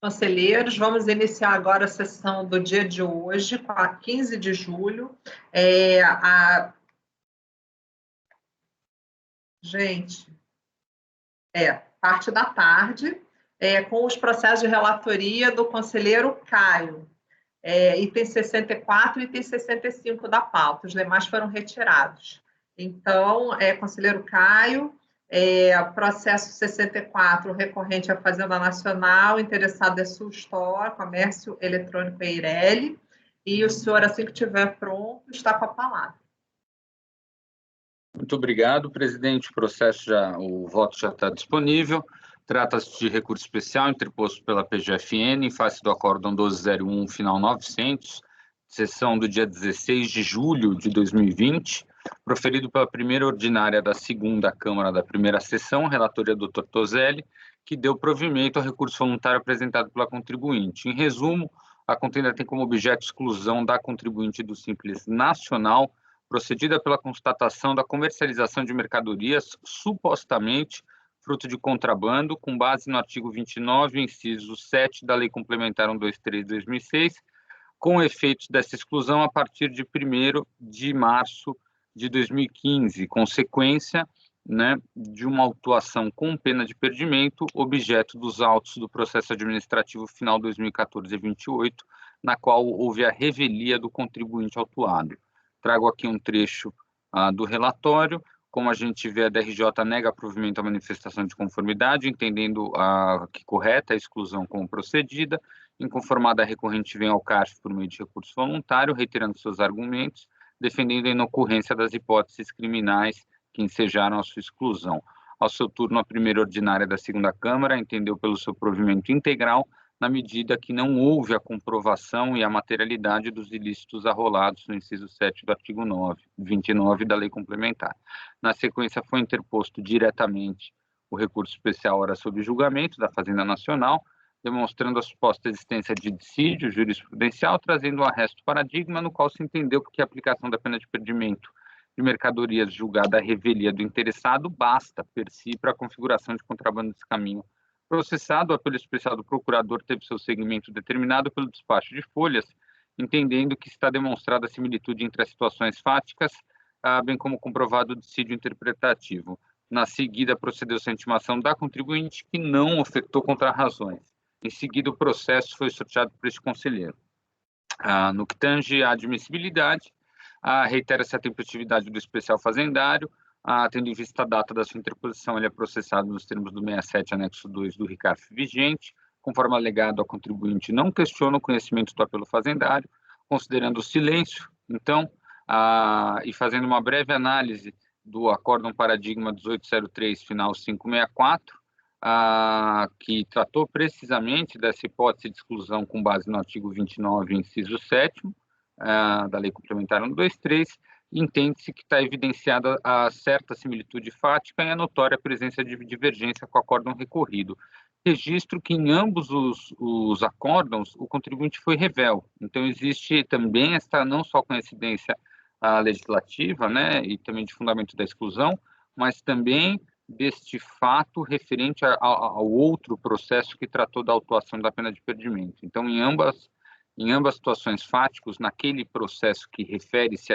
Conselheiros, vamos iniciar agora a sessão do dia de hoje, com a 15 de julho. Parte da tarde, com os processos de relatoria do conselheiro Caio. Item 64 e item 65 da pauta, os demais foram retirados. Então, conselheiro Caio, processo 64, recorrente à Fazenda Nacional, interessado é Sulstor, Comércio Eletrônico Eireli, e o senhor, assim que estiver pronto, está com a palavra. Muito obrigado, presidente. O voto já está disponível. Trata-se de recurso especial interposto pela PGFN em face do acórdão 1201, final 900, sessão do dia 16 de julho de 2020, proferido pela primeira ordinária da segunda Câmara da primeira sessão, relatoria do Dr. Toselli, que deu provimento ao recurso voluntário apresentado pela contribuinte. Em resumo, a contenda tem como objeto exclusão da contribuinte do Simples Nacional, procedida pela constatação da comercialização de mercadorias supostamente fruto de contrabando, com base no artigo 29, inciso 7 da Lei Complementar 123 de 2006, com efeitos dessa exclusão a partir de 1º de março de 2015, consequência, de uma autuação com pena de perdimento, objeto dos autos do processo administrativo final 2014-28, na qual houve a revelia do contribuinte autuado. Trago aqui um trecho do relatório. Como a gente vê, a DRJ nega provimento à manifestação de conformidade, entendendo que correta a exclusão como procedida. Inconformada, a recorrente vem ao CARF por meio de recurso voluntário, reiterando seus argumentos, defendendo a inocorrência das hipóteses criminais que ensejaram a sua exclusão. Ao seu turno, a primeira ordinária da segunda Câmara entendeu pelo seu provimento integral, na medida que não houve a comprovação e a materialidade dos ilícitos arrolados no inciso 7 do artigo 29 da Lei Complementar. Na sequência, foi interposto diretamente o recurso especial ora sob julgamento da Fazenda Nacional, demonstrando a suposta existência de dissídio jurisprudencial, trazendo um arresto paradigma no qual se entendeu que a aplicação da pena de perdimento de mercadorias julgada à revelia do interessado basta, per si, para a configuração de contrabando desse caminho. Processado, o apelo especial do procurador teve seu segmento determinado pelo despacho de folhas, entendendo que está demonstrada a similitude entre as situações fáticas, bem como comprovado o dissídio interpretativo. Na seguida, procedeu-se à intimação da contribuinte, que não ofetou contra-razões. Em seguida, o processo foi sorteado por este conselheiro. No que tange à admissibilidade, reitera-se a tempestividade do especial fazendário, tendo em vista a data da sua interposição, ele é processado nos termos do 67, anexo 2 do RICARF vigente, conforme alegado, a contribuinte não questiona o conhecimento do apelo fazendário, considerando o silêncio, então, e fazendo uma breve análise do acórdão paradigma 1803, final 564, que tratou precisamente dessa hipótese de exclusão com base no artigo 29, inciso 7º, da Lei Complementar 123, entende-se que está evidenciada a certa similitude fática e a notória presença de divergência com o acórdão recorrido. Registro que em ambos os acórdãos o contribuinte foi revel. Então, existe também esta não só coincidência legislativa, e também de fundamento da exclusão, mas também deste fato referente ao outro processo que tratou da autuação da pena de perdimento. Então, em ambas situações fáticas, naquele processo que refere-se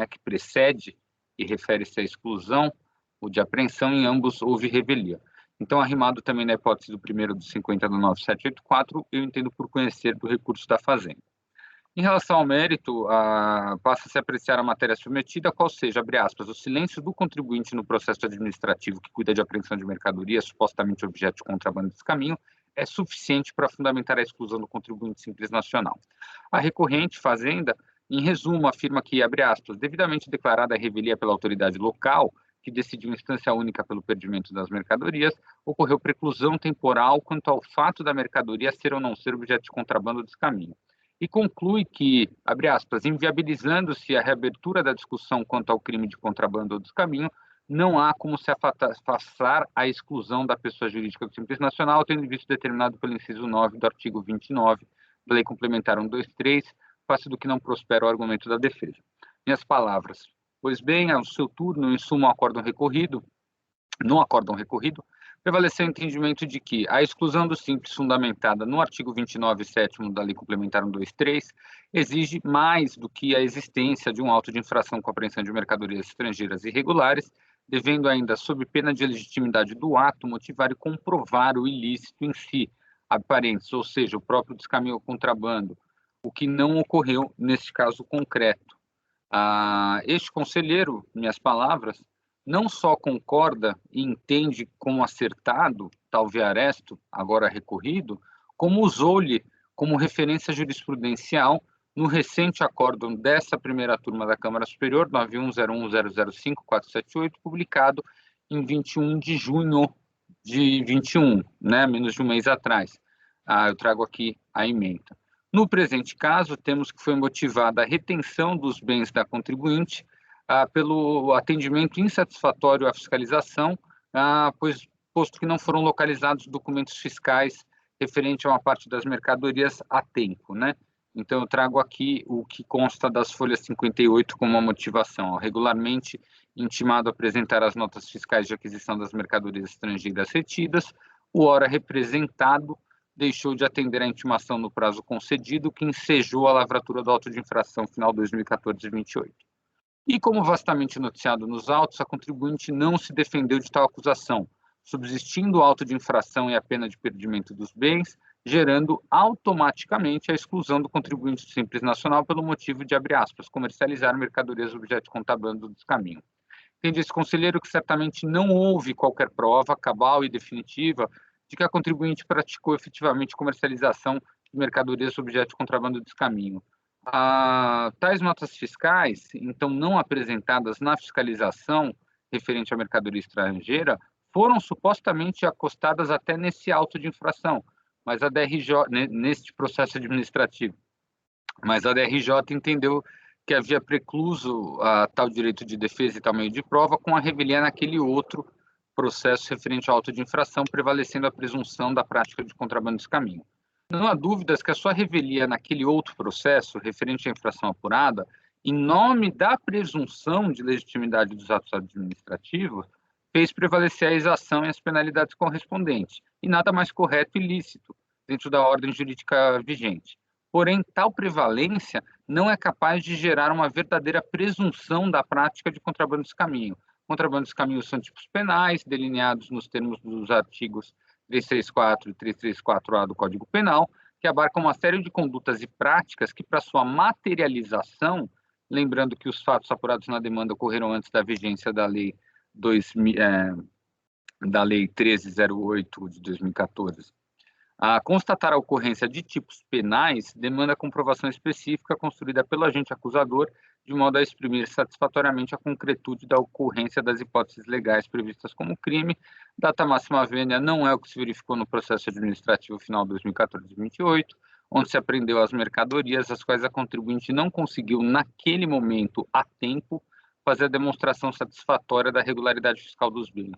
que precede e refere-se à exclusão, ou de apreensão, em ambos houve revelia. Então, arrimado também na hipótese do primeiro do 50 do 9784, eu entendo por conhecer do recurso da Fazenda. Em relação ao mérito, passa-se a apreciar a matéria submetida, qual seja, abre aspas, o silêncio do contribuinte no processo administrativo que cuida de apreensão de mercadoria supostamente objeto de contrabando desse caminho, é suficiente para fundamentar a exclusão do contribuinte Simples Nacional. A recorrente Fazenda, em resumo, afirma que, abre aspas, devidamente declarada a revelia pela autoridade local, que decidiu instância única pelo perdimento das mercadorias, ocorreu preclusão temporal quanto ao fato da mercadoria ser ou não ser objeto de contrabando desse caminho. E conclui que, abre aspas, inviabilizando-se a reabertura da discussão quanto ao crime de contrabando ou descaminho, não há como se afastar a exclusão da pessoa jurídica do Simples Nacional, tendo visto determinado pelo inciso 9 do artigo 29 da Lei Complementar 123, face do que não prospera o argumento da defesa. Minhas palavras. Pois bem, ao seu turno, em suma, no acórdão recorrido, prevaleceu o entendimento de que a exclusão do simples fundamentada no artigo 29, 7º da Lei Complementar 123 exige mais do que a existência de um auto de infração com apreensão de mercadorias estrangeiras irregulares, devendo ainda, sob pena de legitimidade do ato, motivar e comprovar o ilícito em si, aparentes, ou seja, o próprio descaminho ao contrabando, o que não ocorreu neste caso concreto. Este conselheiro, minhas palavras, não só concorda e entende como acertado tal viaresto, agora recorrido, como usou-lhe como referência jurisprudencial no recente acórdão dessa primeira turma da Câmara Superior, 9101005478, publicado em 21 de junho de 21, né, menos de um mês atrás. Eu trago aqui a ementa. No presente caso, temos que foi motivada a retenção dos bens da contribuinte pelo atendimento insatisfatório à fiscalização, posto que não foram localizados documentos fiscais referente a uma parte das mercadorias a tempo, né? Então, eu trago aqui o que consta das folhas 58 como uma motivação. Regularmente intimado a apresentar as notas fiscais de aquisição das mercadorias estrangeiras retidas, o ora representado deixou de atender à intimação no prazo concedido, que ensejou a lavratura do auto de infração final 2014-28. E como vastamente noticiado nos autos, a contribuinte não se defendeu de tal acusação, subsistindo o auto de infração e a pena de perdimento dos bens, gerando automaticamente a exclusão do contribuinte simples nacional pelo motivo de, abre aspas, comercializar mercadorias objeto de contrabando do descaminho. Entende esse conselheiro que certamente não houve qualquer prova cabal e definitiva de que a contribuinte praticou efetivamente comercialização de mercadorias objeto de contrabando do descaminho. Tais notas fiscais, então não apresentadas na fiscalização referente à mercadoria estrangeira, foram supostamente acostadas até nesse auto de infração, mas a DRJ, neste processo administrativo, mas a DRJ entendeu que havia precluso tal direito de defesa e tal meio de prova com a revelia naquele outro processo referente ao auto de infração, prevalecendo a presunção da prática de contrabando desse caminho. Não há dúvidas que a sua revelia naquele outro processo, referente à infração apurada, em nome da presunção de legitimidade dos atos administrativos, fez prevalecer a exação e as penalidades correspondentes, e nada mais correto e lícito dentro da ordem jurídica vigente. Porém, tal prevalência não é capaz de gerar uma verdadeira presunção da prática de contrabando desse caminho. Contrabando desse caminho são tipos penais, delineados nos termos dos artigos 334 e 334-A do Código Penal, que abarcam uma série de condutas e práticas que, para sua materialização, lembrando que os fatos apurados na demanda ocorreram antes da vigência da Lei 1308 de 2014, constatar a ocorrência de tipos penais demanda comprovação específica construída pelo agente acusador, de modo a exprimir satisfatoriamente a concretude da ocorrência das hipóteses legais previstas como crime. Data máxima vênia não é o que se verificou no processo administrativo final 2014-28, onde se apreendeu as mercadorias, as quais a contribuinte não conseguiu, naquele momento, a tempo, fazer a demonstração satisfatória da regularidade fiscal dos bens.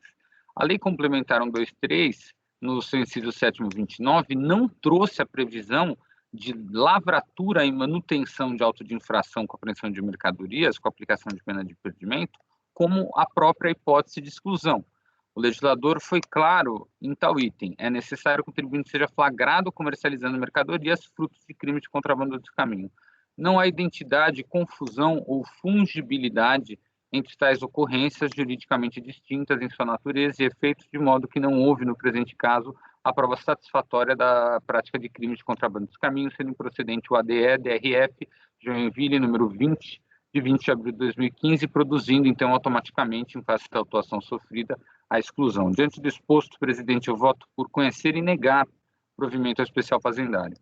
A Lei Complementar 123, no seu inciso 7º 29, não trouxe a previsão de lavratura e manutenção de auto de infração com apreensão de mercadorias, com aplicação de pena de perdimento, como a própria hipótese de exclusão. O legislador foi claro em tal item: é necessário que o contribuinte seja flagrado comercializando mercadorias frutos de crimes de contrabando do caminho. Não há identidade, confusão ou fungibilidade entre tais ocorrências juridicamente distintas em sua natureza e efeitos, de modo que não houve, no presente caso, a prova satisfatória da prática de crimes de contrabando dos caminhos, sendo improcedente o ADE-DRF Joinville, número 20, de 20 de abril de 2015, produzindo, então, automaticamente, em face da autuação sofrida, a exclusão. Diante do exposto, presidente, eu voto por conhecer e negar provimento ao especial fazendário.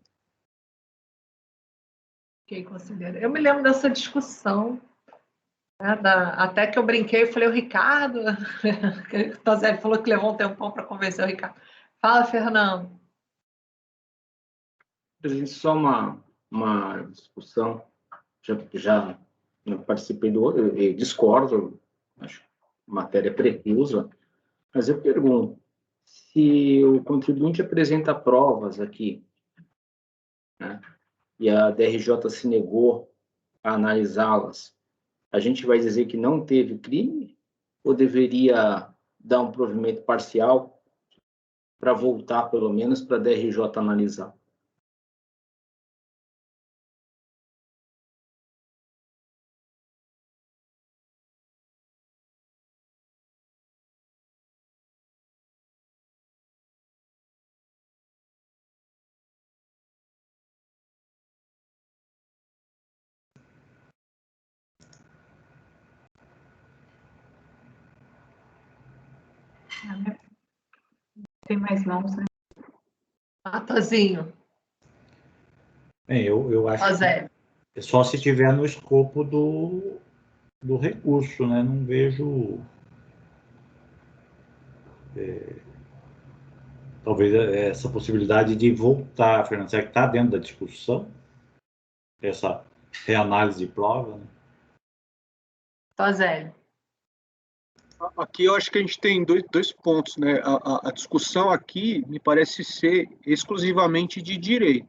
Ok, considero. Eu me lembro dessa discussão, até que eu brinquei e falei, o Ricardo, o Tozelli falou que levou um tempão para convencer o Ricardo. Fala, Fernando. Presidente, só uma discussão, já não participei eu discordo, acho matéria preclusa, mas eu pergunto, se o contribuinte apresenta provas aqui, né, e a DRJ se negou a analisá-las, a gente vai dizer que não teve crime ou deveria dar um provimento parcial para voltar, pelo menos, para a DRJ analisar. Tem mais mãos, né? Tozinho. Eu acho Zé. que é só se tiver no escopo do recurso, né? Não vejo... talvez essa possibilidade de voltar, Fernando, será que está dentro da discussão? Essa reanálise de prova, né? Zé. Aqui eu acho que a gente tem dois pontos, né? A discussão aqui me parece ser exclusivamente de direito.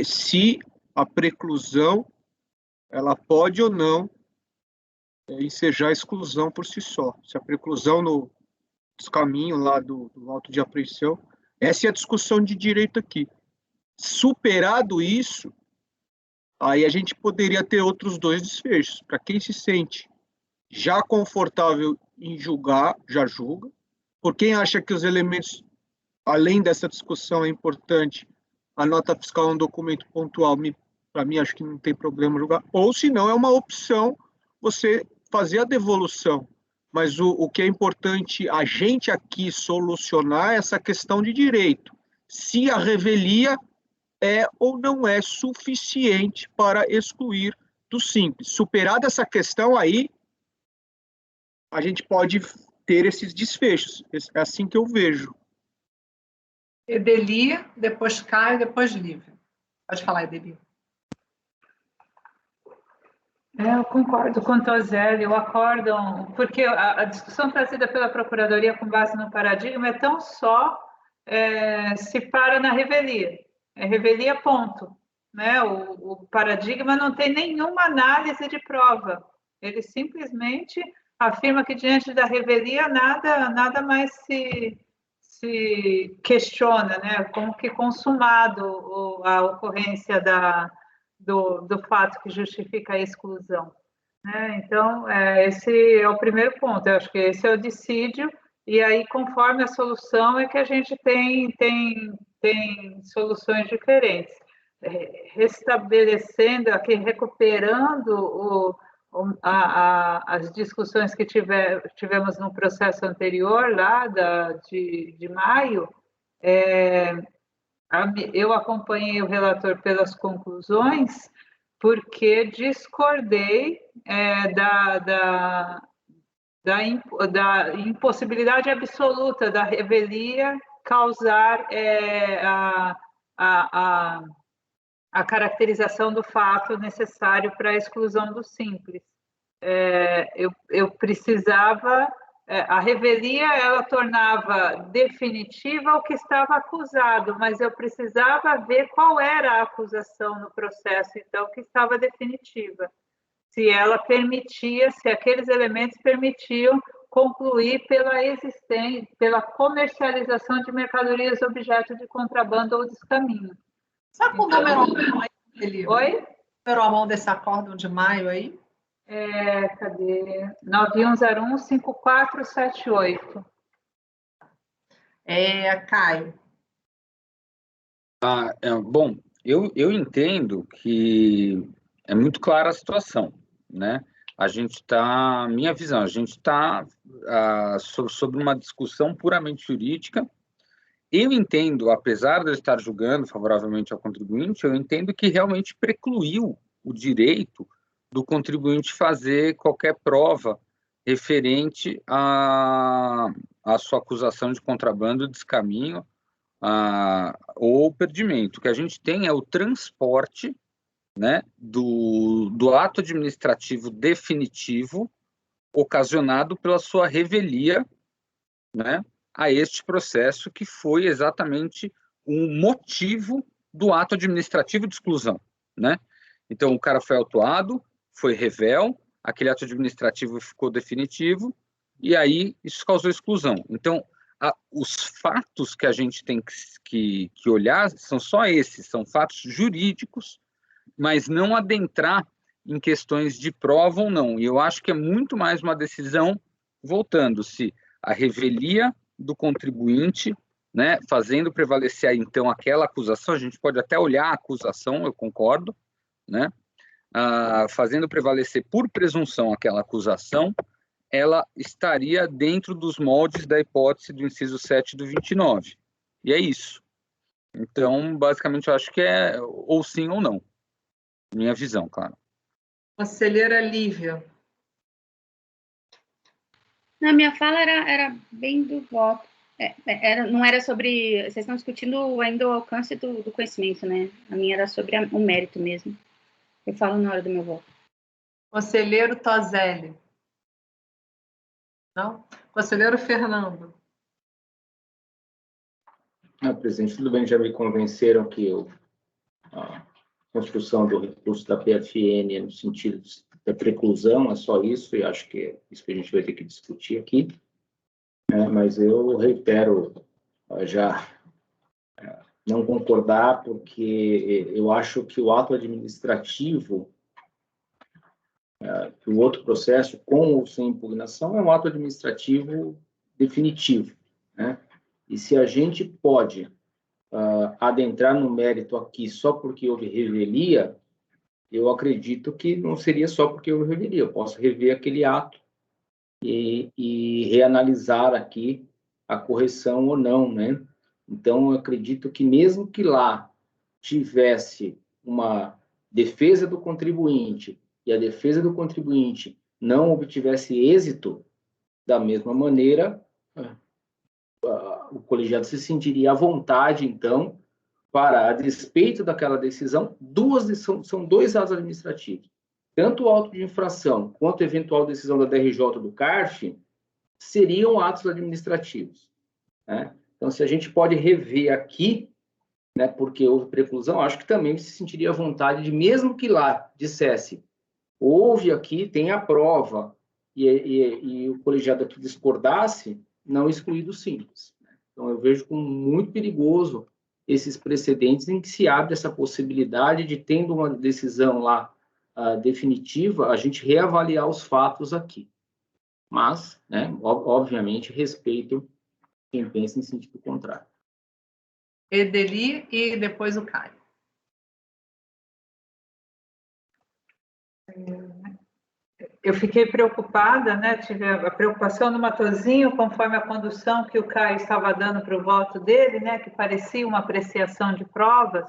Se a preclusão ela pode ou não ensejar a exclusão por si só. Se a preclusão no descaminho lá do auto de apreensão, essa é a discussão de direito aqui. Superado isso, aí a gente poderia ter outros dois desfechos. Para quem se sente já confortável em julgar, já julga. Por quem acha que os elementos, além dessa discussão, é importante, a nota fiscal é um documento pontual, para mim, acho que não tem problema julgar. Ou, se não, é uma opção você fazer a devolução. Mas o que é importante a gente aqui solucionar é essa questão de direito. Se a revelia é ou não é suficiente para excluir do simples. Superada essa questão aí, a gente pode ter esses desfechos. É assim que eu vejo. Edeli, depois Caio, depois Lívia. Pode falar, Edeli. Eu concordo com o Tozelli, o acórdão, porque a discussão trazida pela Procuradoria com base no paradigma é tão só se para na revelia. É revelia, ponto. Né? O paradigma não tem nenhuma análise de prova. Ele simplesmente afirma que diante da revelia nada mais se questiona, né? Como que consumado a ocorrência do fato que justifica a exclusão. Né? Então, esse é o primeiro ponto. Eu acho que esse é o dissídio, e aí, conforme a solução, é que a gente tem soluções diferentes. Restabelecendo aqui, recuperando as discussões que tivemos no processo anterior, lá de maio, eu acompanhei o relator pelas conclusões, porque discordei da impossibilidade absoluta da revelia causar a caracterização do fato necessário para a exclusão do simples. Eu precisava... a revelia, ela tornava definitiva o que estava acusado, mas eu precisava ver qual era a acusação no processo, então, que estava definitiva. Se ela permitia, se aqueles elementos permitiam concluir pela comercialização de mercadorias objeto de contrabando ou descaminho. Sabe o número à mão aí, Eli? Oi? O número à mão desse acórdão de maio aí? Cadê? 9101-5478. Caio. Bom, eu entendo que é muito clara a situação, né? Minha visão, a gente está sobre uma discussão puramente jurídica. Eu entendo, apesar de eu estar julgando favoravelmente ao contribuinte, eu entendo que realmente precluiu o direito do contribuinte fazer qualquer prova referente à sua acusação de contrabando, descaminho ou perdimento. O que a gente tem é o transporte, né, do ato administrativo definitivo ocasionado pela sua revelia, né, a este processo, que foi exatamente o motivo do ato administrativo de exclusão, né? Então, o cara foi autuado, foi revel, aquele ato administrativo ficou definitivo, e aí isso causou exclusão. Então, os fatos que a gente tem que olhar são só esses, são fatos jurídicos, mas não adentrar em questões de prova ou não. E eu acho que é muito mais uma decisão, voltando, se a revelia do contribuinte, né, fazendo prevalecer, então, aquela acusação, a gente pode até olhar a acusação, eu concordo, né, fazendo prevalecer por presunção aquela acusação, ela estaria dentro dos moldes da hipótese do inciso 7 do 29. E é isso. Então, basicamente, eu acho que é ou sim ou não. Minha visão, claro. Conselheira Lívia. Na minha fala era bem do voto. Não era sobre... Vocês estão discutindo ainda o alcance do conhecimento, né? A minha era sobre o mérito mesmo. Eu falo na hora do meu voto. Conselheiro Tozelli. Não? Conselheiro Fernando. Presidente, tudo bem, já me convenceram que a construção do recurso da PFN é no sentido da preclusão, é só isso, e acho que é isso que a gente vai ter que discutir aqui. Mas eu reitero já não concordar, porque eu acho que o ato administrativo, o outro processo, com ou sem impugnação, é um ato administrativo definitivo, né? E se a gente pode adentrar no mérito aqui só porque houve revelia, eu acredito que não seria só porque houve revelia. Eu posso rever aquele ato e reanalisar aqui a correção ou não, né? Então, eu acredito que mesmo que lá tivesse uma defesa do contribuinte e a defesa do contribuinte não obtivesse êxito, da mesma maneira, o colegiado se sentiria à vontade, então, para, a despeito daquela decisão, são dois atos administrativos. Tanto o auto de infração quanto a eventual decisão da DRJ do CARF seriam atos administrativos, né? Então, se a gente pode rever aqui, né, porque houve preclusão, acho que também se sentiria à vontade de, mesmo que lá dissesse, houve aqui, tem a prova, e o colegiado aqui discordasse, não excluir do simples. Então, eu vejo como muito perigoso esses precedentes em que se abre essa possibilidade de, tendo uma decisão lá definitiva, a gente reavaliar os fatos aqui. Mas, né, obviamente, respeito quem pensa em sentido contrário. Edeli e depois o Caio. Eu fiquei preocupada, né? Tive a preocupação no Matosinho, conforme a condução que o Caio estava dando para o voto dele, né? Que parecia uma apreciação de provas,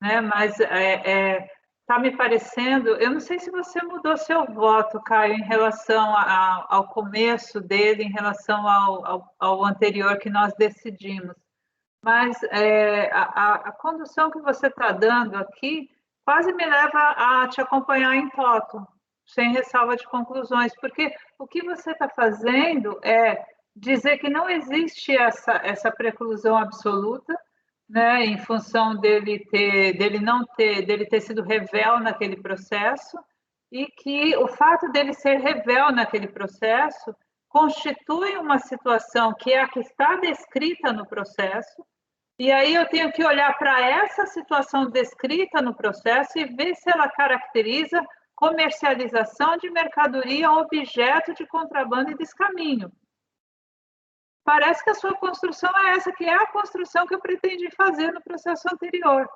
né? Mas está me parecendo... Eu não sei se você mudou seu voto, Caio, em relação ao começo dele, em relação ao anterior que nós decidimos. Mas a condução que você está dando aqui quase me leva a te acompanhar em toto, sem ressalva de conclusões, porque o que você está fazendo é dizer que não existe essa preclusão absoluta, né, em função dele ter sido revel naquele processo, e que o fato dele ser revel naquele processo constitui uma situação que é a que está descrita no processo. E aí eu tenho que olhar para essa situação descrita no processo e ver se ela caracteriza comercialização de mercadoria objeto de contrabando e descaminho. Parece que a sua construção é essa, que é a construção que eu pretendi fazer no processo anterior,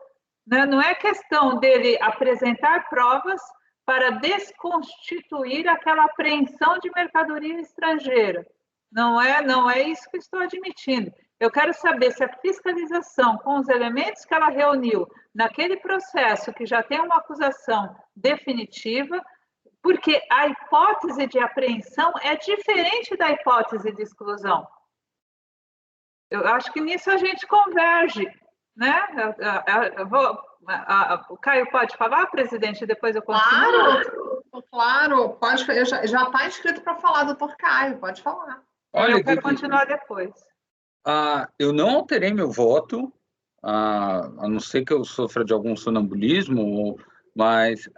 né? Não é questão dele apresentar provas para desconstituir aquela apreensão de mercadoria estrangeira. Não é isso que estou admitindo. Eu quero saber se a fiscalização, com os elementos que ela reuniu naquele processo que já tem uma acusação definitiva, porque a hipótese de apreensão é diferente da hipótese de exclusão. Eu acho que nisso a gente converge, né? O Caio pode falar, presidente, depois eu continuo? Claro, pode, já está inscrito para falar, doutor Caio, pode falar. Olha, eu quero continuar depois. Eu não alterei meu voto, a não ser que eu sofra de algum sonambulismo, mas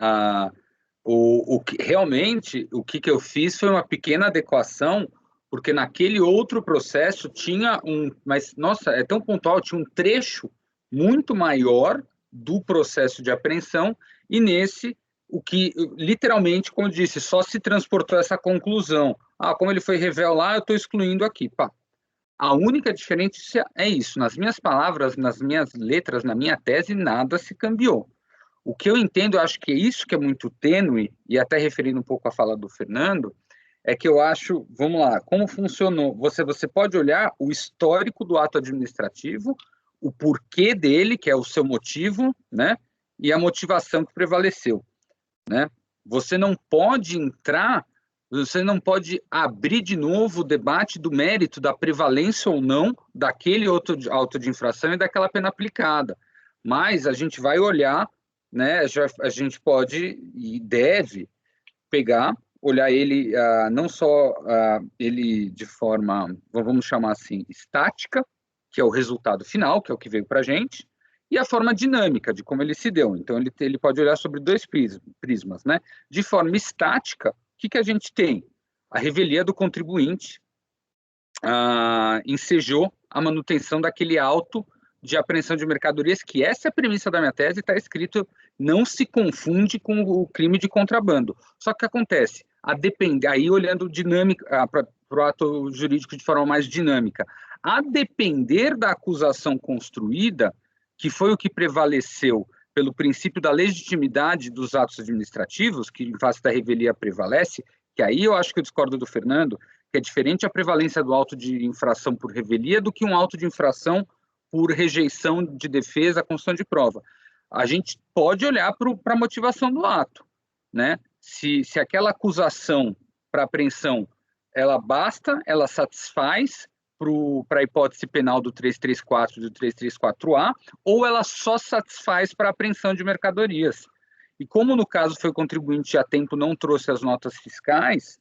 realmente o que eu fiz foi uma pequena adequação porque naquele outro processo tinha mas, nossa, é tão pontual, tinha um trecho muito maior do processo de apreensão, e nesse, o que, literalmente, como eu disse, só se transportou essa conclusão. Como ele foi revel lá, eu estou excluindo aqui. Pá. A única diferença é isso. Nas minhas palavras, nas minhas letras, na minha tese, nada se cambiou. O que eu entendo, eu acho que é isso que é muito tênue, e até referindo um pouco à fala do Fernando, é que eu acho, vamos lá, como funcionou? Você pode olhar o histórico do ato administrativo, o porquê dele, que é o seu motivo, né? E a motivação que prevaleceu, né? Você não pode abrir de novo o debate do mérito da prevalência ou não daquele outro auto de infração e daquela pena aplicada. Mas a gente vai olhar, né? A gente pode e deve olhar ele não só ele de forma, vamos chamar assim, estática, que é o resultado final, que é o que veio para a gente, e a forma dinâmica de como ele se deu. Então, ele pode olhar sobre dois prismas, né? De forma estática, o que a gente tem? A revelia do contribuinte ensejou a manutenção daquele auto de apreensão de mercadorias, que essa é a premissa da minha tese, está escrito, não se confunde com o crime de contrabando. Só que o que acontece? Aí olhando para o ato jurídico de forma mais dinâmica, a depender da acusação construída, que foi o que prevaleceu pelo princípio da legitimidade dos atos administrativos, que em face da revelia prevalece, que aí eu acho que eu discordo do Fernando, que é diferente a prevalência do auto de infração por revelia do que um auto de infração por rejeição de defesa, construção de prova. A gente pode olhar para a motivação do ato, né? Se aquela acusação para apreensão, ela basta, ela satisfaz para a hipótese penal do 334 e do 334A, ou ela só satisfaz para a apreensão de mercadorias. E como no caso foi o contribuinte a tempo não trouxe as notas fiscais,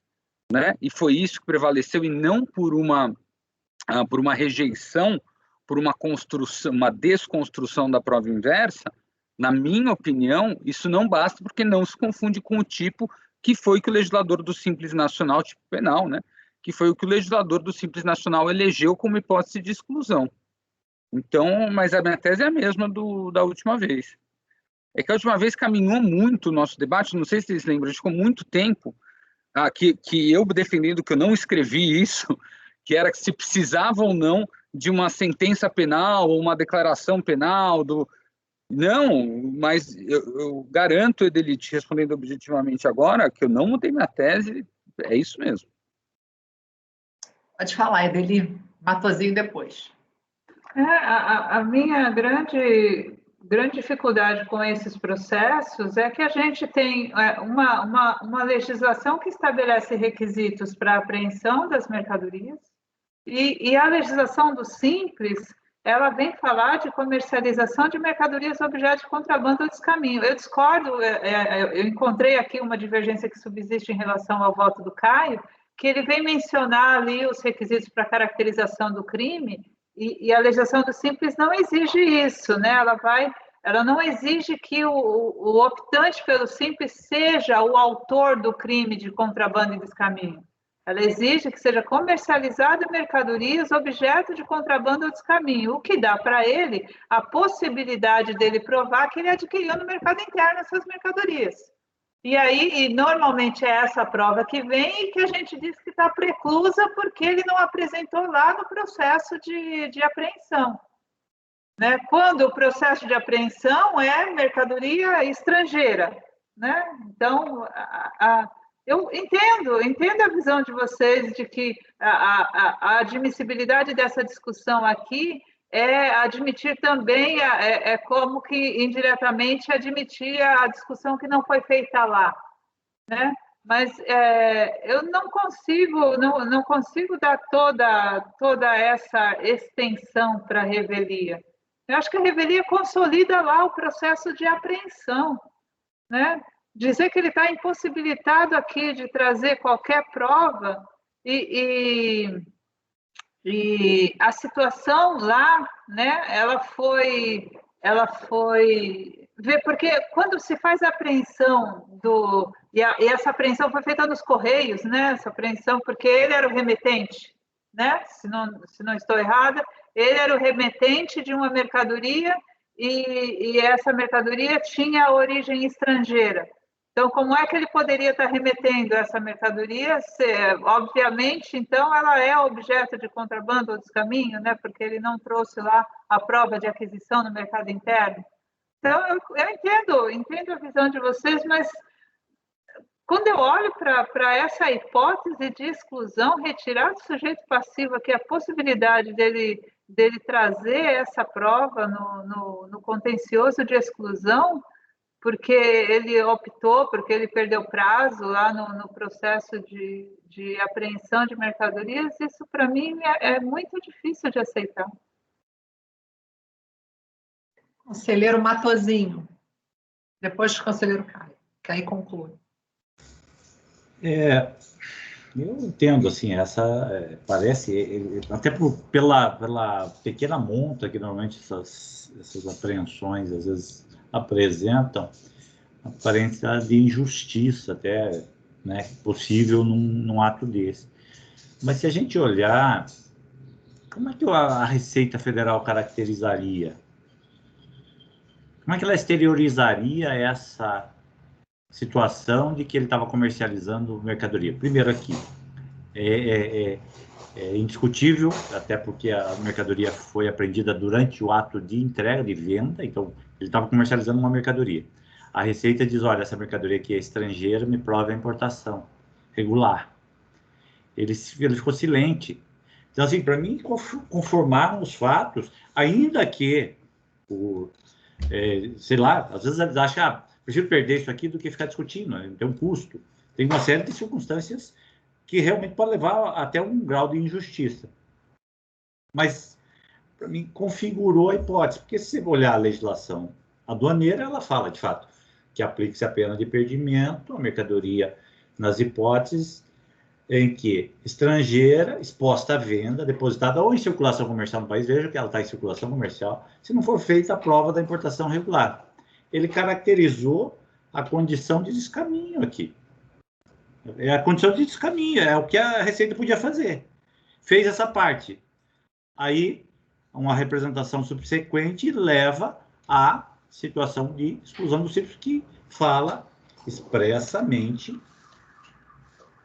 né? E foi isso que prevaleceu, e não por uma rejeição, por uma construção, uma desconstrução da prova inversa, na minha opinião, isso não basta, porque não se confunde com o tipo que foi que o legislador do Simples Nacional, tipo penal, né? Que foi o que o legislador do Simples Nacional elegeu como hipótese de exclusão. Então, mas a minha tese é a mesma da última vez. É que a última vez caminhou muito o nosso debate, não sei se vocês lembram, a gente ficou muito tempo que eu defendendo que eu não escrevi isso, que era que se precisava ou não de uma sentença penal ou uma declaração penal Não, mas eu garanto, Edelite, respondendo objetivamente agora, que eu não mudei minha tese, é isso mesmo. Pode falar, Edeli. Matosinho depois. A minha grande dificuldade com esses processos é que a gente tem uma legislação que estabelece requisitos para a apreensão das mercadorias e a legislação do Simples, ela vem falar de comercialização de mercadorias objeto de contrabando ou descaminho. Eu discordo, eu encontrei aqui uma divergência que subsiste em relação ao voto do Caio, que ele vem mencionar ali os requisitos para caracterização do crime, e a legislação do Simples não exige isso, né? Ela não exige que o optante pelo Simples seja o autor do crime de contrabando e descaminho. Ela exige que seja comercializada mercadorias objeto de contrabando ou descaminho, o que dá para ele a possibilidade dele provar que ele adquiriu no mercado interno essas mercadorias. E aí, normalmente é essa prova que vem e que a gente diz que está preclusa porque ele não apresentou lá no processo de apreensão. Né? Quando o processo de apreensão é mercadoria estrangeira. Né? Então, eu entendo a visão de vocês de que a admissibilidade dessa discussão aqui é admitir também, como que indiretamente admitir a discussão que não foi feita lá, né? Mas eu não consigo dar toda essa extensão para a revelia. Eu acho que a revelia consolida lá o processo de apreensão, né? Dizer que ele está impossibilitado aqui de trazer qualquer prova e a situação lá, né, ela foi ver, porque quando se faz a apreensão e essa apreensão foi feita nos Correios, né? Essa apreensão, porque ele era o remetente, né? Se não estou errada, ele era o remetente de uma mercadoria e essa mercadoria tinha origem estrangeira. Então, como é que ele poderia estar remetendo essa mercadoria? Obviamente, então, ela é objeto de contrabando ou descaminho, né? Porque ele não trouxe lá a prova de aquisição no mercado interno. Então, eu entendo a visão de vocês, mas quando eu olho para essa hipótese de exclusão, retirar do sujeito passivo aqui a possibilidade dele trazer essa prova no contencioso de exclusão, porque ele optou, porque ele perdeu prazo lá no processo de apreensão de mercadorias, isso para mim é muito difícil de aceitar. Conselheiro Matosinho, depois do conselheiro Caio, que aí conclui. Eu entendo, assim, parece, até pela pequena monta que normalmente essas apreensões às vezes apresentam, aparência de injustiça até, né, possível num ato desse. Mas se a gente olhar, como é que a Receita Federal caracterizaria? Como é que ela exteriorizaria essa situação de que ele estava comercializando mercadoria? Primeiro aqui, é indiscutível, até porque a mercadoria foi apreendida durante o ato de entrega, de venda, então ele estava comercializando uma mercadoria. A Receita diz, olha, essa mercadoria aqui é estrangeira, me prova a importação regular. Ele ficou silente. Então, assim, para mim, conformaram os fatos, ainda que, sei lá, às vezes eles acham, prefiro perder isso aqui do que ficar discutindo, né? Tem um custo. Tem uma série de circunstâncias que realmente pode levar até um grau de injustiça. Mas, para mim, configurou a hipótese, porque se você olhar a legislação aduaneira, ela fala, de fato, que aplique-se a pena de perdimento à mercadoria nas hipóteses em que estrangeira, exposta à venda, depositada ou em circulação comercial no país, veja que ela está em circulação comercial, se não for feita a prova da importação regular. Ele caracterizou a condição de descaminho aqui. É a condição de descaminho, é o que a Receita podia fazer. Fez essa parte. Aí, uma representação subsequente leva à situação de exclusão do CIPS, que fala expressamente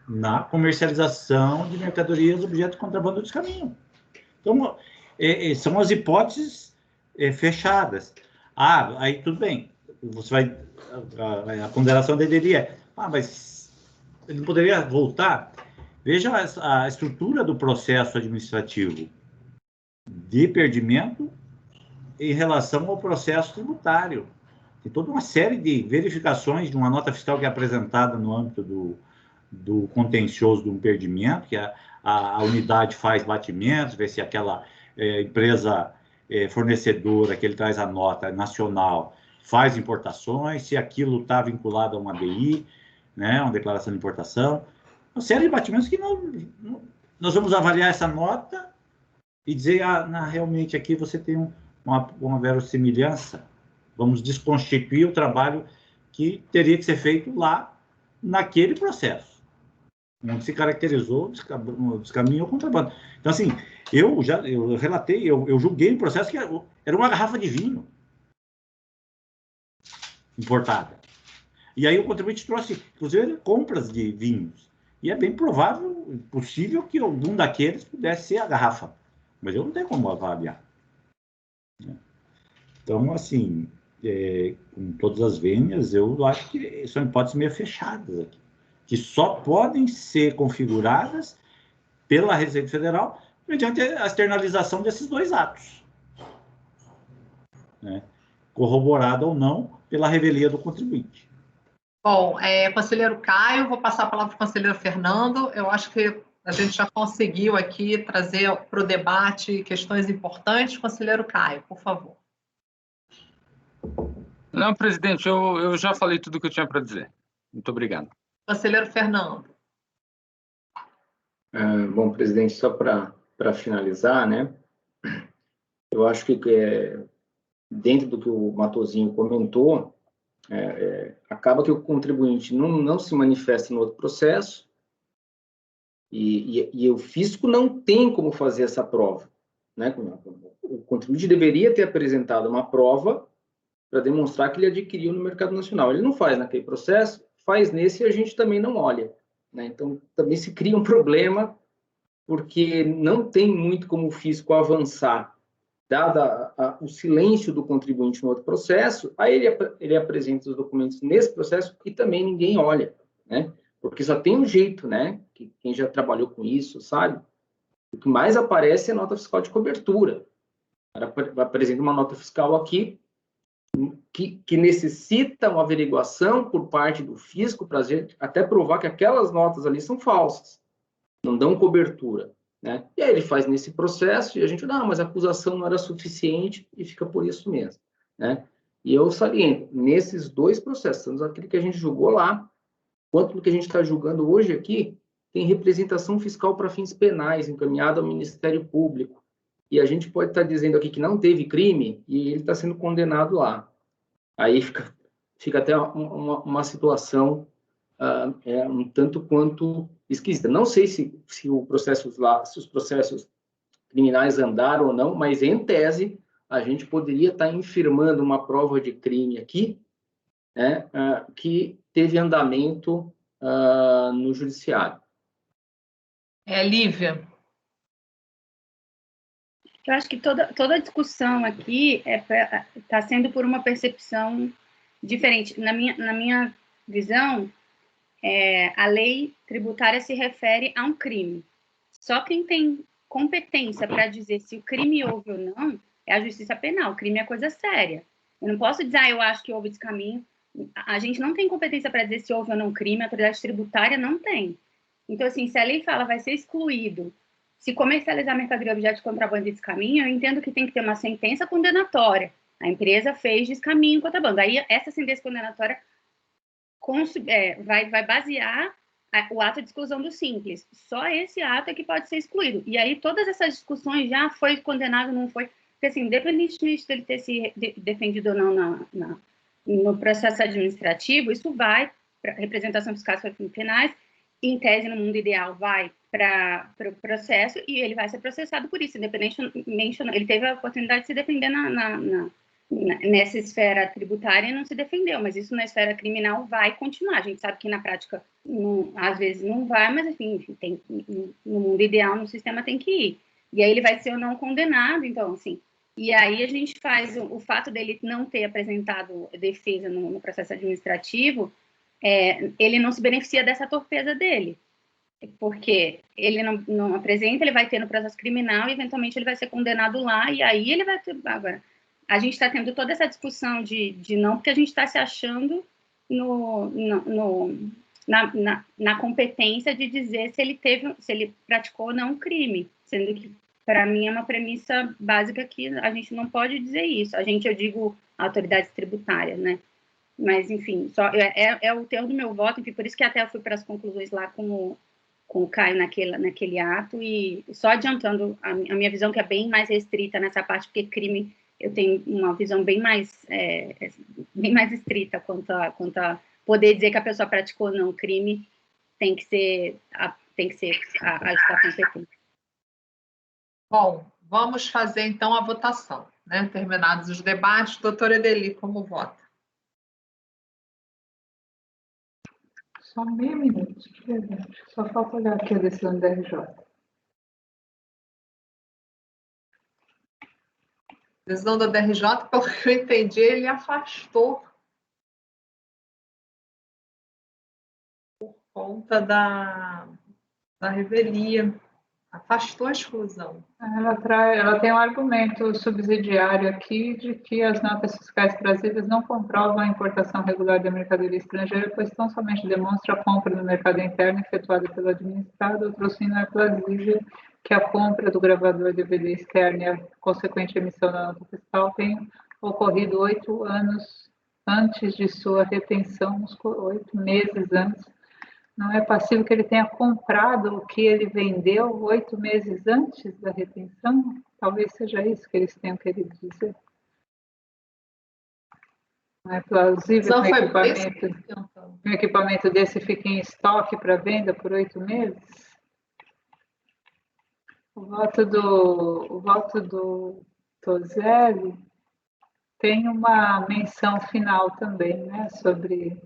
na comercialização de mercadorias objeto de contrabando ou descaminho. Então, são as hipóteses fechadas. Aí tudo bem. Você vai... A ponderação dele é... mas ele não poderia voltar? Veja a estrutura do processo administrativo de perdimento em relação ao processo tributário. Tem toda uma série de verificações de uma nota fiscal que é apresentada no âmbito do contencioso de um perdimento, que a unidade faz batimentos, vê se aquela empresa fornecedora que ele traz a nota nacional faz importações, se aquilo está vinculado a uma DI, né, uma declaração de importação. Uma série de batimentos que nós vamos avaliar essa nota e dizer, realmente aqui você tem uma verossimilhança. Vamos desconstituir o trabalho que teria que ser feito lá naquele processo, onde se caracterizou o descaminho ou contrabando. Então, assim, eu relatei, eu julguei um processo que era uma garrafa de vinho importada. E aí o contribuinte trouxe, inclusive, compras de vinhos. E é bem provável, possível, que algum daqueles pudesse ser a garrafa. Mas eu não tenho como avaliar. Então, assim, com todas as vênias, eu acho que são hipóteses meio fechadas aqui, que só podem ser configuradas pela Receita Federal mediante a externalização desses dois atos, né? Corroborada ou não pela revelia do contribuinte. Bom, conselheiro Caio, vou passar a palavra para o conselheiro Fernando. Eu acho que a gente já conseguiu aqui trazer para o debate questões importantes. Conselheiro Caio, por favor. Não, presidente, eu já falei tudo o que eu tinha para dizer. Muito obrigado. Conselheiro Fernando. Bom, presidente, só para finalizar, né? Eu acho que dentro do que o Matosinho comentou, acaba que o contribuinte não se manifesta no outro processo e o fisco não tem como fazer essa prova, né? O contribuinte deveria ter apresentado uma prova para demonstrar que ele adquiriu no mercado nacional. Ele não faz naquele processo, faz nesse e a gente também não olha, né? Então, também se cria um problema, porque não tem muito como o fisco avançar, dada o silêncio do contribuinte no outro processo, aí ele apresenta os documentos nesse processo e também ninguém olha, né? Porque só tem um jeito, né? Que quem já trabalhou com isso sabe. O que mais aparece é a nota fiscal de cobertura. Apresenta uma nota fiscal aqui que necessita uma averiguação por parte do fisco para até provar que aquelas notas ali são falsas, não dão cobertura, né? E aí ele faz nesse processo e a gente, não, mas a acusação não era suficiente e fica por isso mesmo, né? E eu saliento, nesses dois processos, tanto aquele que a gente julgou lá, quanto no que a gente está julgando hoje aqui, tem representação fiscal para fins penais encaminhada ao Ministério Público. E a gente pode estar dizendo aqui que não teve crime e ele está sendo condenado lá. Aí fica até uma situação um tanto quanto esquisita. Não sei se os processos criminais andaram ou não, mas em tese a gente poderia estar infirmando uma prova de crime aqui, né, que teve andamento no judiciário. Lívia. Eu acho que toda a discussão aqui está sendo por uma percepção diferente. Na minha visão, a lei tributária se refere a um crime. Só quem tem competência para dizer se o crime houve ou não é a justiça penal. O crime é coisa séria. Eu não posso dizer, eu acho que houve descaminho. A gente não tem competência para dizer se houve ou não crime, a autoridade tributária não tem. Então, assim, se a lei fala vai ser excluído se comercializar mercadoria objeto de contrabando e descaminho, eu entendo que tem que ter uma sentença condenatória. A empresa fez descaminho e contrabando. Aí, essa sentença condenatória vai basear o ato de exclusão do simples. Só esse ato é que pode ser excluído. E aí, todas essas discussões, já foi condenado, não foi... Porque, assim, independentemente dele ter se defendido ou não no processo administrativo, isso vai para representação fiscal para fins penais, em tese, no mundo ideal, vai para o processo e ele vai ser processado por isso, independentemente, ele teve a oportunidade de se defender nessa esfera tributária e não se defendeu, mas isso na esfera criminal vai continuar. A gente sabe que na prática, às vezes não vai, mas enfim no mundo ideal, no sistema tem que ir. E aí ele vai ser ou não condenado, então, assim, e aí a gente faz o fato dele não ter apresentado defesa no processo administrativo, ele não se beneficia dessa torpeza dele, porque ele não apresenta, ele vai ter no processo criminal e eventualmente ele vai ser condenado lá e aí ele vai ter... Agora, a gente está tendo toda essa discussão de não, porque a gente está se achando na competência de dizer se ele praticou ou não um crime, sendo que, para mim, é uma premissa básica que a gente não pode dizer isso. Eu digo autoridades tributárias, né? Mas, enfim, é o termo do meu voto, enfim, por isso que até eu fui para as conclusões lá com o Caio naquele ato, e só adiantando a minha visão, que é bem mais restrita nessa parte, porque crime, eu tenho uma visão bem mais estrita quanto a poder dizer que a pessoa praticou ou não crime, tem que ser a estar competente. Bom, vamos fazer então a votação, né? Terminados os debates, doutora Edeli, como vota? Só meio minuto, só falta olhar aqui a decisão da RJ. Decisão da DRJ, pelo que eu entendi, ele afastou por conta da revelia, afastou a exclusão. Ela tem um argumento subsidiário aqui de que as notas fiscais trazidas não comprovam a importação regular da mercadoria estrangeira, pois tão somente demonstra a compra no mercado interno efetuada pelo administrado, outro sino é plausível que a compra do gravador DVD externo e a consequente emissão da nota fiscal tenham ocorrido 8 anos antes de sua retenção, 8 meses antes. Não é passível que ele tenha comprado o que ele vendeu 8 meses antes da retenção? Talvez seja isso que eles tenham querido dizer. Não é plausível Não que foi um equipamento desse fique em estoque para venda por 8 meses? O voto do Tozelli tem uma menção final também, né, sobre...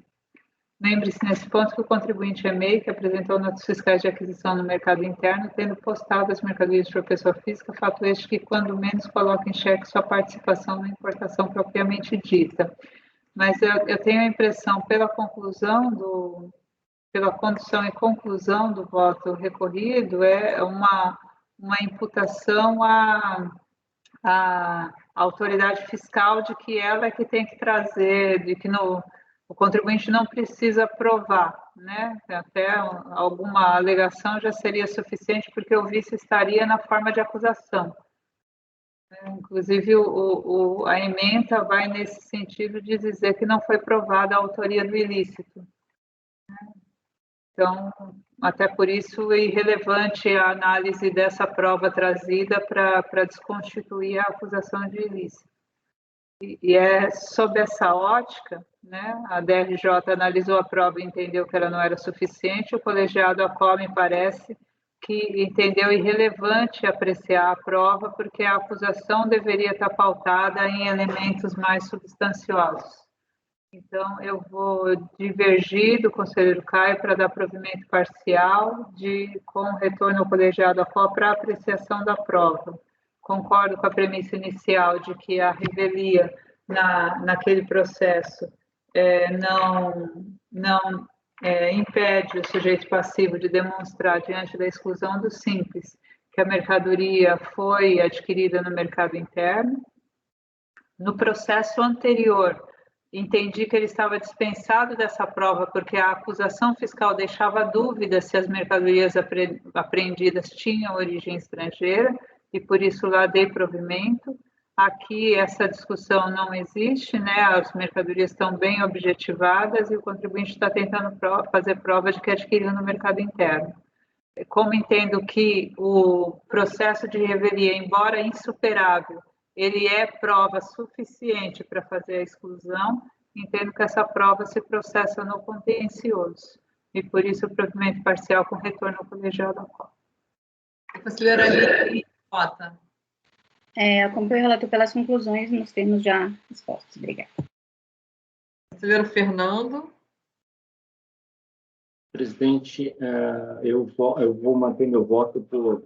Lembre-se, nesse ponto, que o contribuinte EMEI, que apresentou notas fiscais de aquisição no mercado interno, tendo postado as mercadorias para pessoa física, fato este que, quando menos, coloca em xeque sua participação na importação propriamente dita. Mas eu tenho a impressão, pela condução e conclusão do voto recorrido, é uma imputação à autoridade fiscal de que ela é que tem que trazer, de que o contribuinte não precisa provar, né? Até alguma alegação já seria suficiente, porque o vício estaria na forma de acusação. Inclusive, a ementa vai nesse sentido de dizer que não foi provada a autoria do ilícito. Então, até por isso, é irrelevante a análise dessa prova trazida para desconstituir a acusação de ilícito. E é sob essa ótica, né, a DRJ analisou a prova e entendeu que ela não era suficiente, o colegiado ACOL, me parece, que entendeu irrelevante apreciar a prova, porque a acusação deveria estar pautada em elementos mais substanciosos. Então, eu vou divergir do conselheiro Caio para dar provimento parcial com retorno ao colegiado ACOL para apreciação da prova. Concordo com a premissa inicial de que a revelia naquele processo não impede o sujeito passivo de demonstrar, diante da exclusão do simples, que a mercadoria foi adquirida no mercado interno. No processo anterior, entendi que ele estava dispensado dessa prova porque a acusação fiscal deixava dúvida se as mercadorias apreendidas tinham origem estrangeira, e por isso lá dei provimento. Aqui essa discussão não existe, né? As mercadorias estão bem objetivadas e o contribuinte está tentando fazer prova de que adquiriu no mercado interno. Como entendo que o processo de revelia, embora insuperável, ele é prova suficiente para fazer a exclusão, entendo que essa prova se processa no contencioso. E por isso o provimento parcial com retorno ao colegiado ACOL. Conselheira Ali, vota. Acompanho o relator pelas conclusões nos termos já expostos. Obrigada. Conselheiro Fernando. Presidente, eu vou manter meu voto por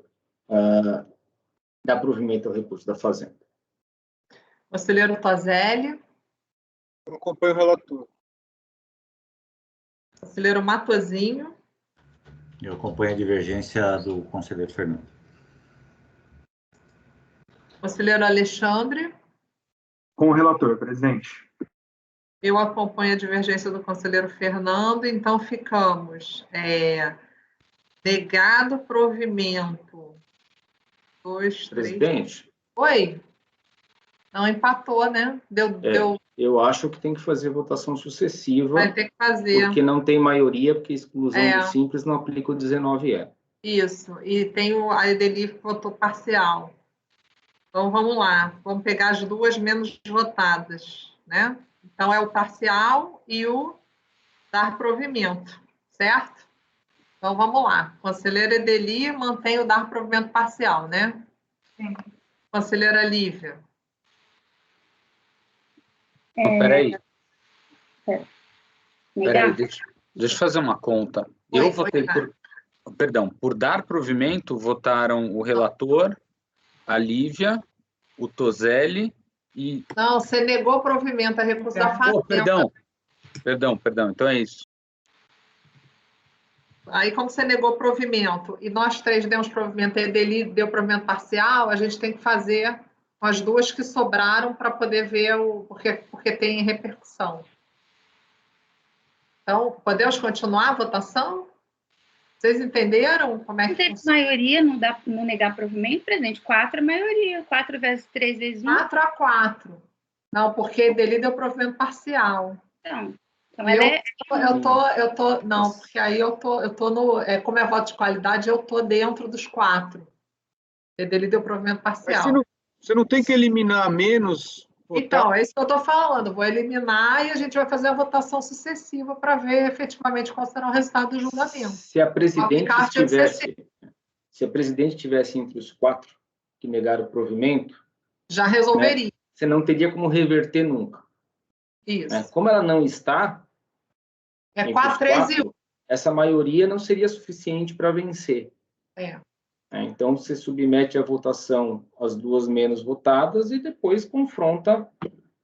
dar provimento ao recurso da Fazenda. Conselheiro Tozelli. Eu acompanho o relator. Conselheiro Matosinho. Eu acompanho a divergência do conselheiro Fernando. Conselheiro Alexandre. Com o relator, presidente. Eu acompanho a divergência do conselheiro Fernando, então ficamos negado provimento. 2, 3. Presidente. Oi? Não empatou, né? Deu. Eu acho que tem que fazer votação sucessiva. Vai ter que fazer. Porque não tem maioria, porque a exclusão do simples não aplica o 19E. Isso. E tem a Edeli que votou parcial. Então, vamos lá. Vamos pegar as duas menos votadas, né? Então, é o parcial e o dar provimento, certo? Então, vamos lá. Conselheira Edeli mantém o dar provimento parcial, né? Sim. Conselheira Lívia. Peraí. Deixa eu fazer uma conta. Eu votei por dar provimento, votaram o relator, a Lívia, o Tozelli e... Não, você negou provimento a recurso da Fazenda. Perdão. Então é isso. Aí, como você negou provimento e nós três demos provimento e a Edeli deu provimento parcial, a gente tem que fazer com as duas que sobraram para poder ver porque tem repercussão. Então, podemos continuar a votação? Vocês entenderam como é que funciona? Maioria, não negar provimento, presidente. 4 é maioria. 4 vezes 3 vezes 1. 4-4. Não, porque a Edeli deu provimento parcial. Então ela não, porque aí eu tô no, como é voto de qualidade, eu tô dentro dos 4. A Edeli deu provimento parcial. Mas você não tem que eliminar menos Então, é isso que eu estou falando. Vou eliminar e a gente vai fazer a votação sucessiva para ver efetivamente qual será o resultado do julgamento. Se a presidente Aplicar artigo se a presidente estivesse entre os 4 que negaram o provimento, já resolveria. né, você não teria como reverter nunca. Isso. Né? Como ela não está, É entre 4, os 3 e 1. 4, essa maioria não seria suficiente para vencer. Então, você submete à votação as 2 menos votadas e depois confronta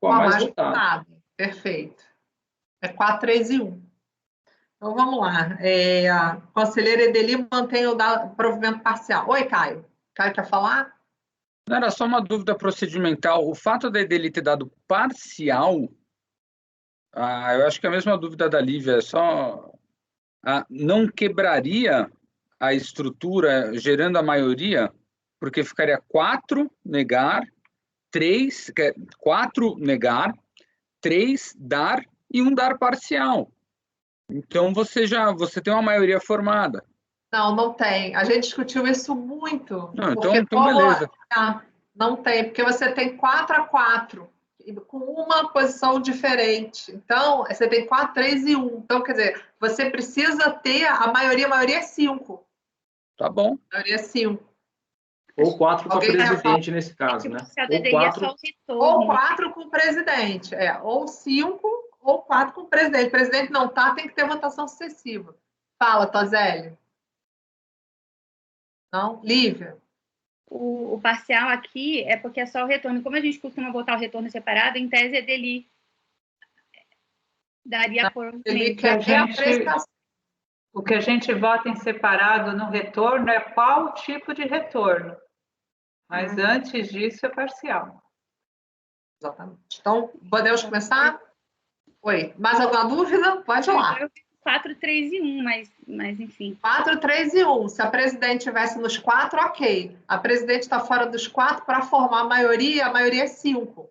com a mais votada. Perfeito. É 4, 3 e 1. Então, vamos lá. A conselheira Edeli mantém o provimento parcial. Oi, Caio. Caio quer falar? Não, era só uma dúvida procedimental. O fato da Edeli ter dado parcial, eu acho que é a mesma dúvida da Lívia, é só... não quebraria a estrutura gerando a maioria, porque ficaria 4 negar, 4 negar, 3 dar e 1 dar parcial. Então você tem uma maioria formada. Não tem. A gente discutiu isso muito. Não, então beleza. Não tem, porque você tem 4 a 4, com uma posição diferente. Então, você tem 4, 3 e 1. Então, quer dizer, você precisa ter a maioria é 5. Tá bom. A maioria é 5. Ou 4 com o presidente, nesse caso, né? Ou 4 com o presidente. Ou 5 ou 4 com o presidente. O presidente não está, tem que ter votação sucessiva. Fala, Tozelli. Não? Lívia. O parcial aqui é porque é só o retorno. Como a gente costuma votar o retorno separado, em tese, Edeli daria por... O que a gente vota em separado no retorno é qual tipo de retorno. Mas antes disso é parcial. Exatamente. Então, podemos começar? Oi, mais alguma dúvida? Pode ir lá. 4, 3 e 1, mas enfim. 4, 3 e 1. Se a presidente estivesse nos 4, ok. A presidente está fora dos 4 para formar a maioria é 5.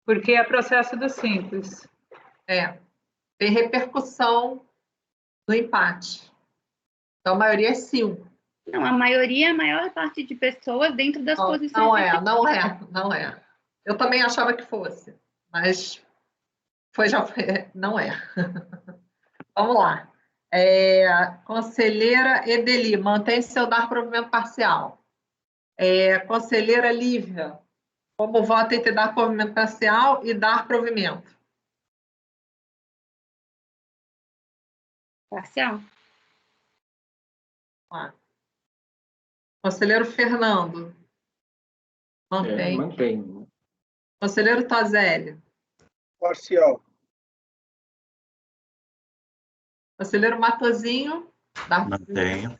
Porque é processo do simples. Tem repercussão no empate. Então, a maioria é 5. Não, a maioria é a maior parte de pessoas dentro das posições. Não é. Eu também achava que fosse, mas não é. Vamos lá. Conselheira Edeli, mantém seu dar provimento parcial. Conselheira Lívia, como vota entre dar provimento parcial e dar provimento? Parcial. Conselheiro Fernando, mantém. Mantém. Conselheiro Tozelli. Parcial. Conselheiro Matosinho. Mantenho.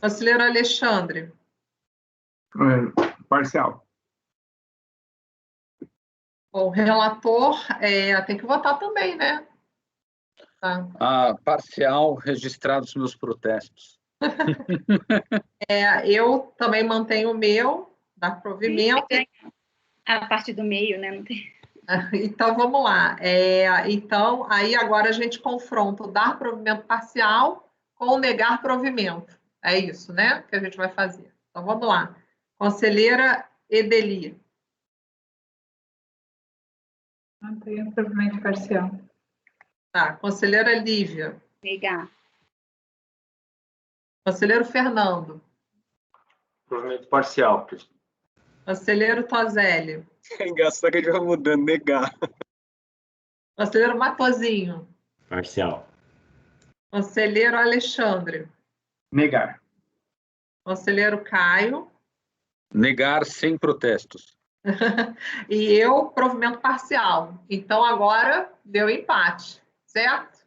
Conselheiro Alexandre. Parcial. O relator tem que votar também, né? Tá. Parcial, registrado os meus protestos. Eu também mantenho o meu, dar provimento. A parte do meio, né? Não tem... Então, vamos lá. Então, aí agora a gente confronta o dar provimento parcial com o negar provimento. É isso, né? Que a gente vai fazer. Então, vamos lá. Conselheira Edeli. Mantenho o provimento parcial. Tá. Conselheira Lívia. Negar. Conselheiro Fernando. Provimento parcial. Conselheiro Tozelli. É engraçado que a gente vai mudando, negar. Conselheiro Matosinho. Parcial. Conselheiro Alexandre. Negar. Conselheiro Caio. Negar sem protestos. E eu, provimento parcial. Então, agora deu empate, certo?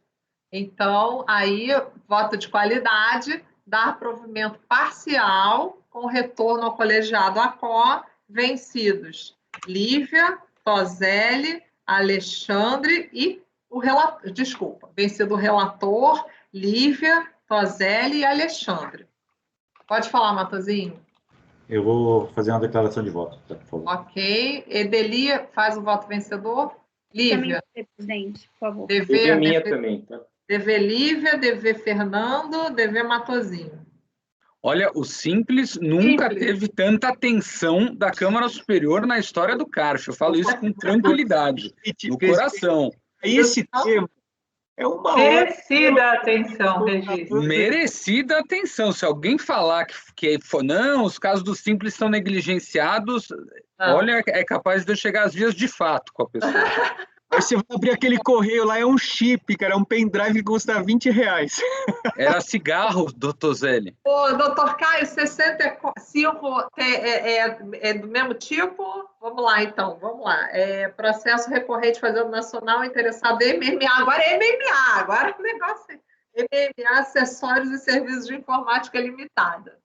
Então, aí, voto de qualidade, dar provimento parcial com retorno ao colegiado ACO, vencidos Lívia, Tozelli, Alexandre e o relator. Desculpa, vencido o relator, Lívia, Tozelli e Alexandre. Pode falar, Matosinho. Eu vou fazer uma declaração de voto, tá, por favor. Ok. Edeli faz o voto vencedor. Lívia. Também, presidente, por favor. DV minha também, tá? DV Lívia, DV Fernando, DV Matosinho. Olha, o Simples nunca teve tanta atenção da Câmara Superior na história do CARF. Eu falo isso com tranquilidade, no coração. Esse tema é uma merecida atenção, Regis. Merecida atenção. Se alguém falar que não, os casos do Simples são negligenciados, olha, é capaz de eu chegar às vias de fato com a pessoa. Aí você vai abrir aquele correio lá, é um chip, cara, é um pendrive que custa R$20. Era cigarro, doutor Zeli. Ô, doutor Caio, 65 é do mesmo tipo? Vamos lá, então, vamos lá. Processo recorrente fazendo nacional interessado em MMA. Agora é MMA, agora o negócio é MMA, acessórios e serviços de informática limitada.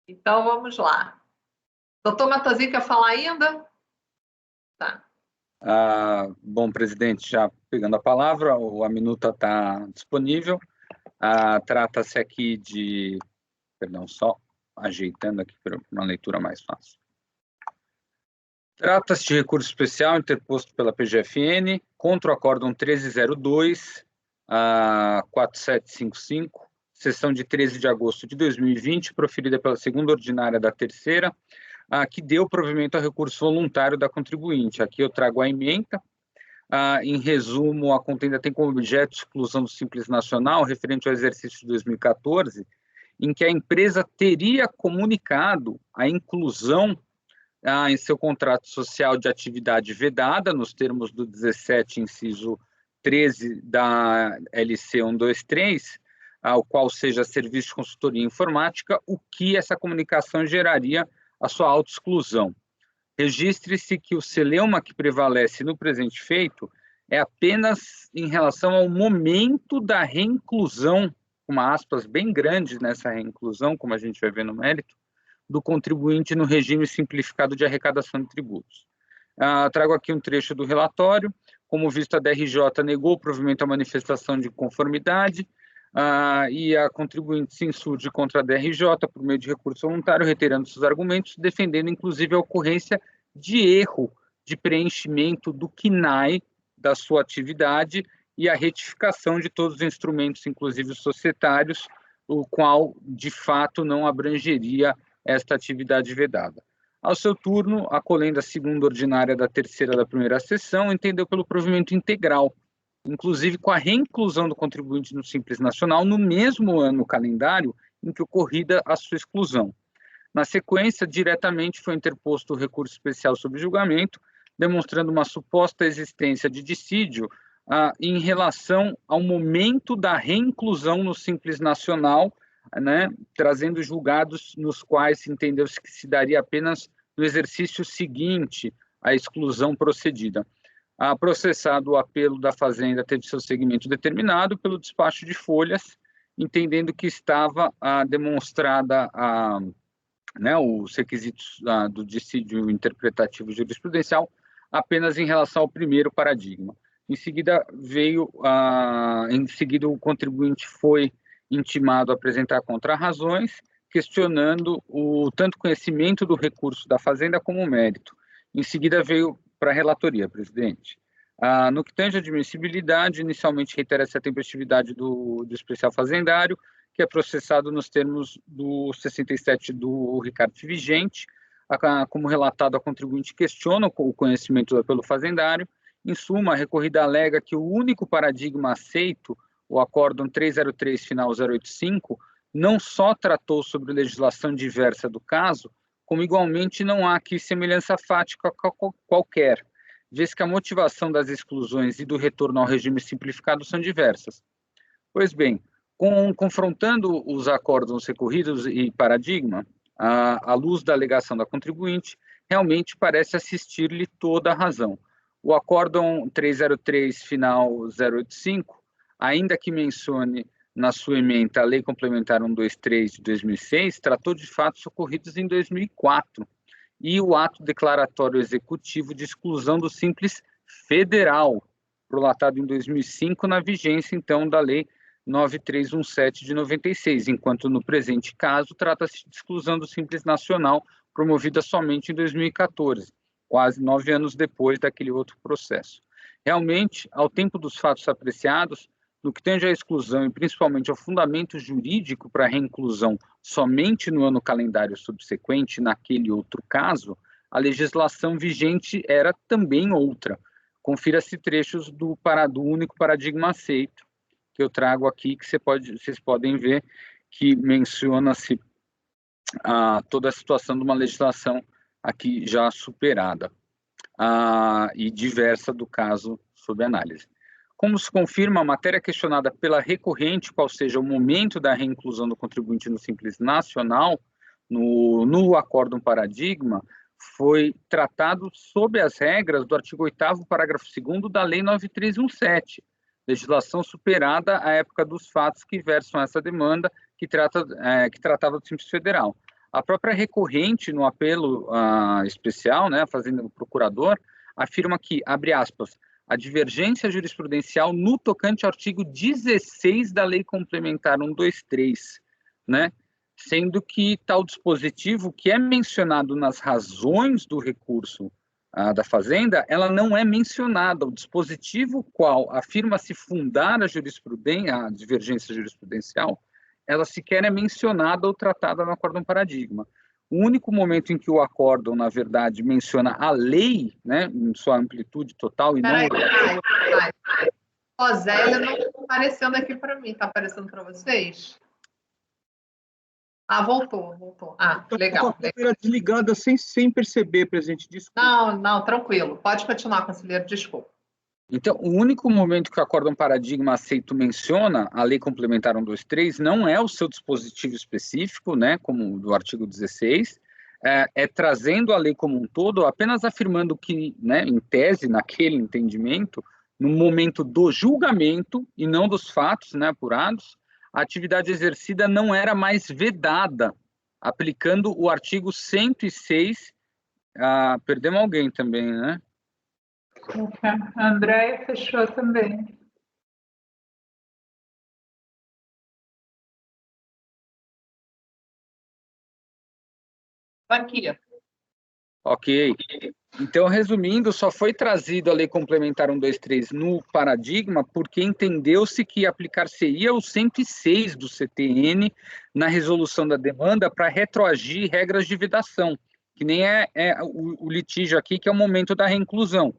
Então, vamos lá. Doutor Matosinho, quer falar ainda? Tá. Bom, presidente, já pegando a palavra, a minuta está disponível. Trata-se aqui de... Perdão, só ajeitando aqui para uma leitura mais fácil. Trata-se de recurso especial interposto pela PGFN contra o Acórdão 1302, 4755, sessão de 13 de agosto de 2020, proferida pela segunda ordinária da terceira, que deu provimento ao recurso voluntário da contribuinte. Aqui eu trago a ementa. Em resumo, a contenda tem como objeto exclusão do Simples Nacional, referente ao exercício de 2014, em que a empresa teria comunicado a inclusão em seu contrato social de atividade vedada, nos termos do 17, inciso 13 da LC 123, ao qual seja serviço de consultoria informática, o que essa comunicação geraria a sua autoexclusão. Registre-se que o celeuma que prevalece no presente feito é apenas em relação ao momento da reinclusão, uma aspas bem grande nessa reinclusão, como a gente vai ver no mérito, do contribuinte no regime simplificado de arrecadação de tributos. Trago aqui um trecho do relatório. Como visto, a DRJ negou o provimento à manifestação de conformidade, e a contribuinte se insurge contra a DRJ por meio de recurso voluntário, reiterando seus argumentos, defendendo inclusive a ocorrência de erro de preenchimento do CNAE da sua atividade e a retificação de todos os instrumentos, inclusive os societários, o qual de fato não abrangeria esta atividade vedada. Ao seu turno, acolhendo a segunda ordinária da terceira da primeira sessão, entendeu pelo provimento integral, inclusive com a reinclusão do contribuinte no Simples Nacional no mesmo ano calendário em que ocorrida a sua exclusão. Na sequência, diretamente foi interposto o recurso especial sob julgamento, demonstrando uma suposta existência de dissídio em relação ao momento da reinclusão no Simples Nacional, né, trazendo julgados nos quais entendeu-se que se daria apenas no exercício seguinte à exclusão procedida. Processado o apelo da Fazenda teve seu segmento determinado pelo despacho de folhas, entendendo que estava demonstrada os requisitos do dissídio interpretativo jurisprudencial apenas em relação ao primeiro paradigma. Em seguida o contribuinte foi intimado a apresentar contrarrazões, questionando o tanto conhecimento do recurso da Fazenda como o mérito. Em seguida veio para a relatoria, presidente. No que tange à admissibilidade, inicialmente reitera-se a tempestividade do especial fazendário, que é processado nos termos do 67 do Ricardo vigente. Como relatado, a contribuinte questiona o conhecimento pelo fazendário. Em suma, a recorrida alega que o único paradigma aceito, o Acórdão 303, final 085, não só tratou sobre legislação diversa do caso, como igualmente não há aqui semelhança fática qualquer, visto que a motivação das exclusões e do retorno ao regime simplificado são diversas. Pois bem, confrontando os acórdãos recorridos e paradigma, à luz da alegação da contribuinte, realmente parece assistir-lhe toda a razão. O Acórdão 303, final 085, ainda que mencione na sua ementa a Lei Complementar 123 de 2006, tratou de fatos ocorridos em 2004, e o ato declaratório executivo de exclusão do Simples Federal, prolatado em 2005, na vigência, então, da Lei 9317 de 96, enquanto no presente caso trata-se de exclusão do Simples Nacional, promovida somente em 2014, quase 9 anos depois daquele outro processo. Realmente, ao tempo dos fatos apreciados, no que tange à exclusão e principalmente ao fundamento jurídico para a reinclusão somente no ano calendário subsequente, naquele outro caso, a legislação vigente era também outra. Confira-se trechos do único paradigma aceito, que eu trago aqui, que vocês podem ver que menciona-se toda a situação de uma legislação aqui já superada e diversa do caso sob análise. Como se confirma, a matéria questionada pela recorrente, qual seja o momento da reinclusão do contribuinte no Simples Nacional, no acórdão paradigma, foi tratado sob as regras do artigo 8º, parágrafo 2º da Lei 9317, legislação superada à época dos fatos que versam essa demanda, que tratava do Simples Federal. A própria recorrente, no apelo especial, né, fazendo o procurador, afirma que, abre aspas, a divergência jurisprudencial no tocante ao artigo 16 da Lei Complementar 123, né, sendo que tal dispositivo, que é mencionado nas razões do recurso da Fazenda, ela não é mencionada. O dispositivo qual afirma-se fundar a divergência jurisprudencial, ela sequer é mencionada ou tratada no acórdão paradigma. O único momento em que o acórdão, na verdade, menciona a lei, né, em sua amplitude total e não... Ó, Zélia não está aparecendo aqui para mim, está aparecendo para vocês? Voltou. Legal. A câmera desligada sem perceber, presidente, desculpa. Não, tranquilo. Pode continuar, conselheiro, desculpa. Então, o único momento que o acórdão paradigma aceito menciona a Lei Complementar 123 não é o seu dispositivo específico, né, como do artigo 16, trazendo a lei como um todo, apenas afirmando que, né, em tese, naquele entendimento, no momento do julgamento e não dos fatos, né, apurados, a atividade exercida não era mais vedada, aplicando o artigo 106. Perdemos alguém também, né? A Andréia fechou também. Aqui. Ok. Então, resumindo, só foi trazido a Lei Complementar 123 no paradigma porque entendeu-se que aplicar-se-ia o 106 do CTN na resolução da demanda para retroagir regras de vedação, que nem o litígio aqui, que é o momento da reinclusão,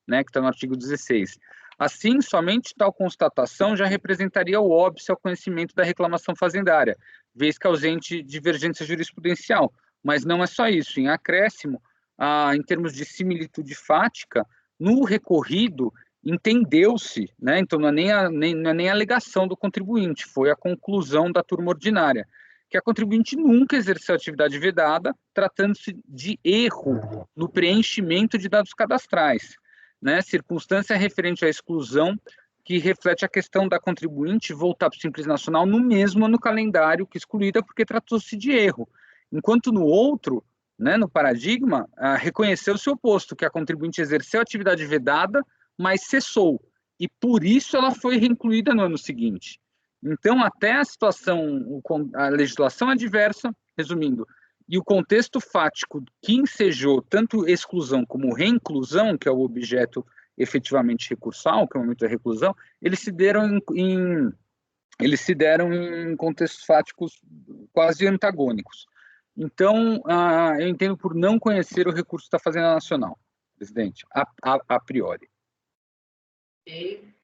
né, que está no artigo 16. Assim, somente tal constatação já representaria o óbice ao conhecimento da reclamação fazendária, vez que ausente divergência jurisprudencial. Mas não é só isso. Em acréscimo, em termos de similitude fática, no recorrido, entendeu-se, né, então não é nem a alegação do contribuinte, foi a conclusão da turma ordinária, que a contribuinte nunca exerceu atividade vedada, tratando-se de erro no preenchimento de dados cadastrais, né, circunstância referente à exclusão que reflete a questão da contribuinte voltar para o Simples Nacional no mesmo ano calendário que excluída, porque tratou-se de erro. Enquanto no outro, né, no paradigma, reconheceu-se o oposto, que a contribuinte exerceu atividade vedada, mas cessou, e por isso ela foi reincluída no ano seguinte. Então, até a situação, a legislação adversa, resumindo, e o contexto fático que ensejou tanto exclusão como reinclusão, que é o objeto efetivamente recursal, que é o momento da reclusão, eles se deram em contextos fáticos quase antagônicos. Então, eu entendo por não conhecer o recurso da Fazenda Nacional, presidente, a priori. Okay.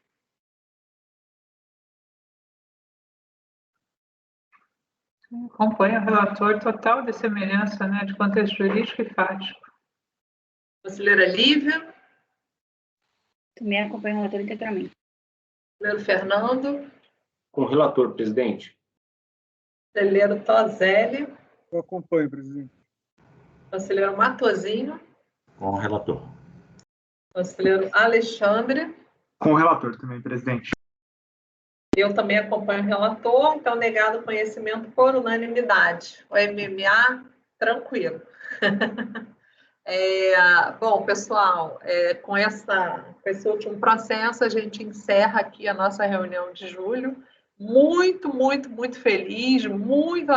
Acompanha o relator, total de semelhança, né, de contexto jurídico e fático. Conselheira Lívia. Também acompanho o relator integralmente. Conselheiro Fernando. Com o relator, presidente. Conselheiro Tozelli. Eu acompanho, presidente. Conselheiro Matosinho. Com o relator. Conselheiro Alexandre. Com o relator também, presidente. Eu também acompanho o relator, então negado o conhecimento por unanimidade. O MMA, tranquilo. Bom, pessoal, com esse último processo, a gente encerra aqui a nossa reunião de julho. Muito, muito, muito feliz, muito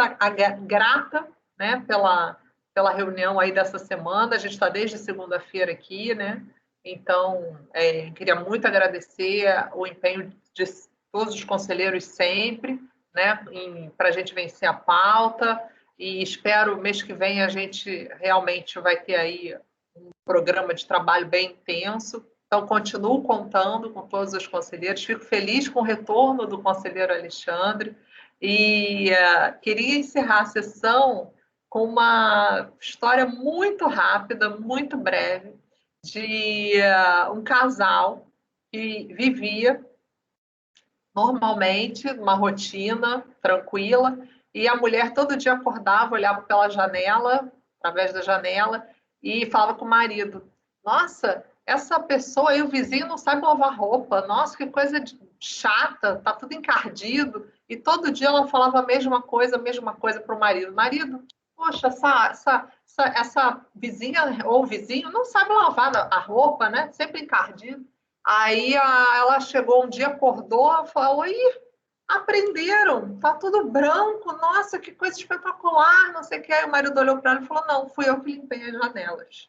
grata, né, pela reunião aí dessa semana. A gente está desde segunda-feira aqui, né? Então, queria muito agradecer o empenho de todos os conselheiros sempre, né, para a gente vencer a pauta, e espero mês que vem a gente realmente vai ter aí um programa de trabalho bem intenso. Então, continuo contando com todos os conselheiros, fico feliz com o retorno do conselheiro Alexandre, e queria encerrar a sessão com uma história muito rápida, muito breve, de um casal que vivia normalmente uma rotina tranquila, e a mulher todo dia acordava, olhava pela janela, através da janela, e falava com o marido: nossa, essa pessoa aí, o vizinho não sabe lavar roupa, nossa, que coisa chata, tá tudo encardido. E todo dia ela falava a mesma coisa para o marido. Marido, poxa, essa vizinha ou vizinho não sabe lavar a roupa, né? Sempre encardido. Aí ela chegou um dia, acordou, falou: ih, aprenderam, tá tudo branco, nossa, que coisa espetacular, não sei o que. Aí o marido olhou para ela e falou: não, fui eu que limpei as janelas.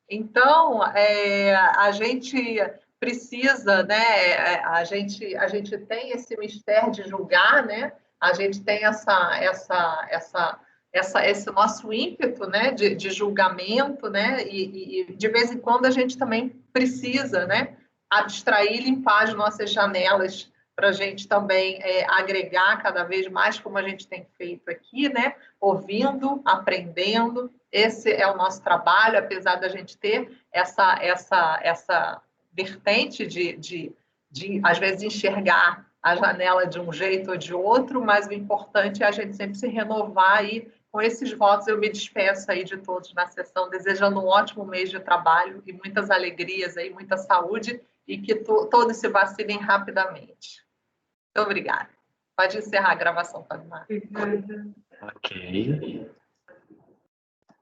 Então, a gente precisa, né? A gente tem esse mistério de julgar, né? A gente tem esse nosso ímpeto, né? De julgamento, né? E de vez em quando a gente também precisa, né? Abstrair, limpar as nossas janelas para a gente também agregar cada vez mais, como a gente tem feito aqui, né? Ouvindo, aprendendo. Esse é o nosso trabalho, apesar da gente ter essa vertente de às vezes, enxergar a janela de um jeito ou de outro, mas o importante é a gente sempre se renovar. E com esses votos eu me despeço aí de todos na sessão, desejando um ótimo mês de trabalho e muitas alegrias aí, muita saúde, e que todos se vacinem rapidamente. Muito obrigada. Pode encerrar a gravação, Padmar. Obrigada. Ok.